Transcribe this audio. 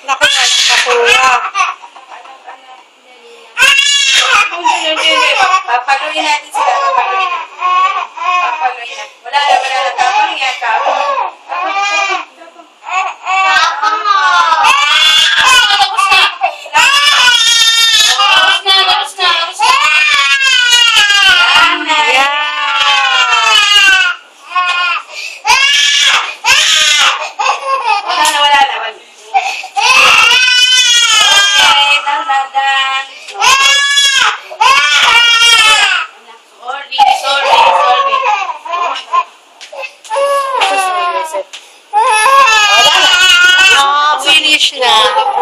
Naku, walang kakuha. Papaluin natin sila. Papaluin natin. Papaluin natin. Wala na. Tapang yan. Tapang. Finish na.